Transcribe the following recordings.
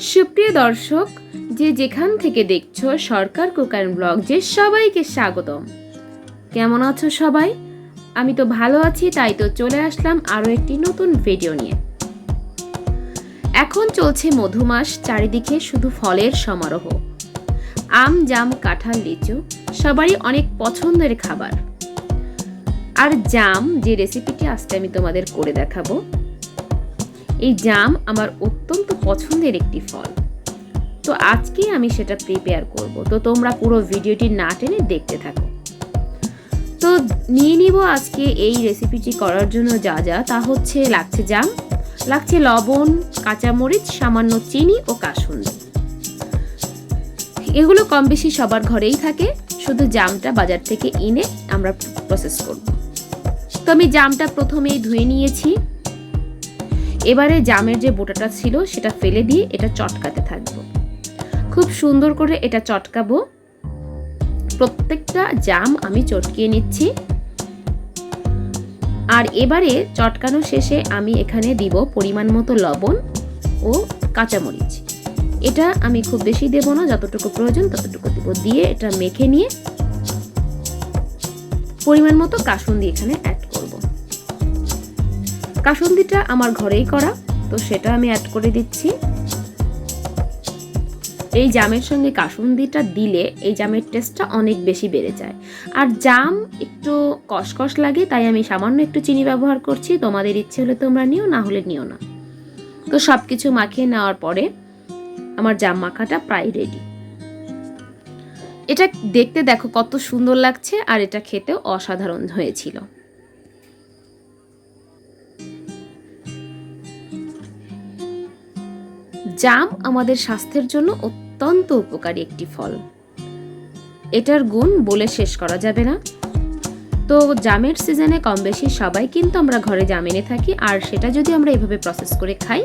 সুপ্রিয় দর্শক, যে যেখান থেকে দেখছো সরকার কুক অ্যান্ড ব্লগ, যে সবাইকে স্বাগতম। কেমন আছো সবাই? আমি তো ভালো আছি, তাই তো চলে আসলাম আরও একটি নতুন ভিডিও নিয়ে। এখন চলছে মধুমাস, চারিদিকে শুধু ফলের সমারোহ। আম, জাম, কাঁঠাল, লিচু সবারই অনেক পছন্দের খাবার। আর জাম, যে রেসিপিটি আজকে আমি তোমাদের করে দেখাবো, এই জাম আমার অত্যন্ত পছন্দের একটি ফল। তো আজকে আমি সেটা প্রিপেয়ার করব, তো তোমরা পুরো ভিডিওটি না টেনে দেখতে থাকো। তো নিয়ে নিব আজকে এই রেসিপিটি করার জন্য যা যা, তা হচ্ছে লাগছে জাম, লাগছে লবণ, কাঁচামরিচ, সামান্য চিনি ও কাসুন্দি। এগুলো কম বেশি সবার ঘরেই থাকে, শুধু জামটা বাজার থেকে এনে আমরা প্রসেস করব। তো আমি জামটা প্রথমেই ধুয়ে নিয়েছি। এবারে জামের যে বোটাটা ছিল সেটা ফেলে দিয়ে এটা চটকাতে থাকবো। খুব সুন্দর করে এটা চটকাবো। প্রত্যেকটা জাম আমি চটকিয়ে নিচ্ছি। আর এবারে চটকানো শেষে আমি এখানে দিব পরিমাণ মতো লবণ ও কাঁচামরিচ। এটা আমি খুব বেশি দেব না, যতটুকু প্রয়োজন ততটুকু দিব। দিয়ে এটা মেখে নিয়ে পরিমাণ মতো কাসুন্দি এখানে অ্যাড করব। কাসুন্দিটা আমার ঘরেই করা, তো সেটা আমি অ্যাড করে দিচ্ছি। এই জামের সঙ্গে কাসুন্দিটা দিলে এই জামের টেস্টটা অনেক বেশি বেড়ে যায়। আর জাম একটু কষকষ লাগে, তাই আমি সামান্য একটু চিনি ব্যবহার করছি। তোমাদের ইচ্ছে হলে তোমরা নিও, না হলে নিও না। তো সব কিছু মাখিয়ে নেওয়ার পরে আমার জাম মাখাটা প্রায় রেডি। এটা দেখতে দেখো কত সুন্দর লাগছে, আর এটা খেতেও অসাধারণ হয়েছিল। জাম আমাদের স্বাস্থ্যের জন্য অত্যন্ত উপকারী একটি ফল। এটার গুণ বলে শেষ করা যাবে না। তো জামের সিজনে কম বেশি সবাই কিন্তু আমরা ঘরে জাম এনে থাকি, আর সেটা যদি আমরা এভাবে প্রসেস করে খাই,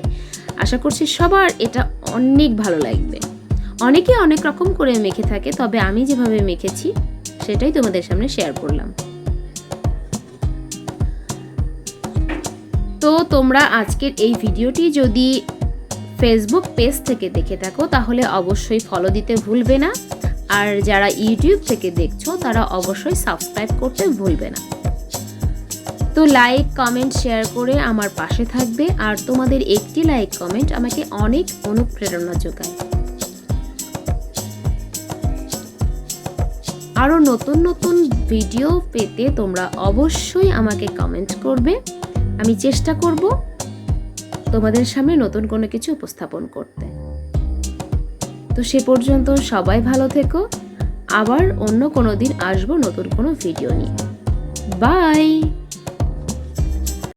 আশা করছি সবার এটা অনেক ভালো লাগবে। অনেকে অনেক রকম করে মেখে থাকে, তবে আমি যেভাবে মেখেছি সেটাই তোমাদের সামনে শেয়ার করলাম। তো তোমরা আজকের এই ভিডিওটি যদি ফেসবুক পেজ থেকে দেখে থাকো তাহলে অবশ্যই ফলো দিতে ভুলবে না। আর যারা ইউটিউব থেকে দেখছো তারা অবশ্যই সাবস্ক্রাইব করতে ভুলবে না। তো লাইক, কমেন্ট, শেয়ার করে আমার পাশে থাকবে। আর তোমাদের একটি লাইক, কমেন্ট আমাকে অনেক অনুপ্রেরণা যোগায়। আরও নতুন নতুন ভিডিও পেতে তোমরা অবশ্যই আমাকে কমেন্ট করবে। আমি চেষ্টা করব তোমাদের সামনে নতুন কোনো কিছু উপস্থাপন করতে। তো সে পর্যন্ত সবাই ভালো থেকো। আবার অন্য কোনো দিন আসবো নতুন কোনো ভিডিও নিয়ে। বাই।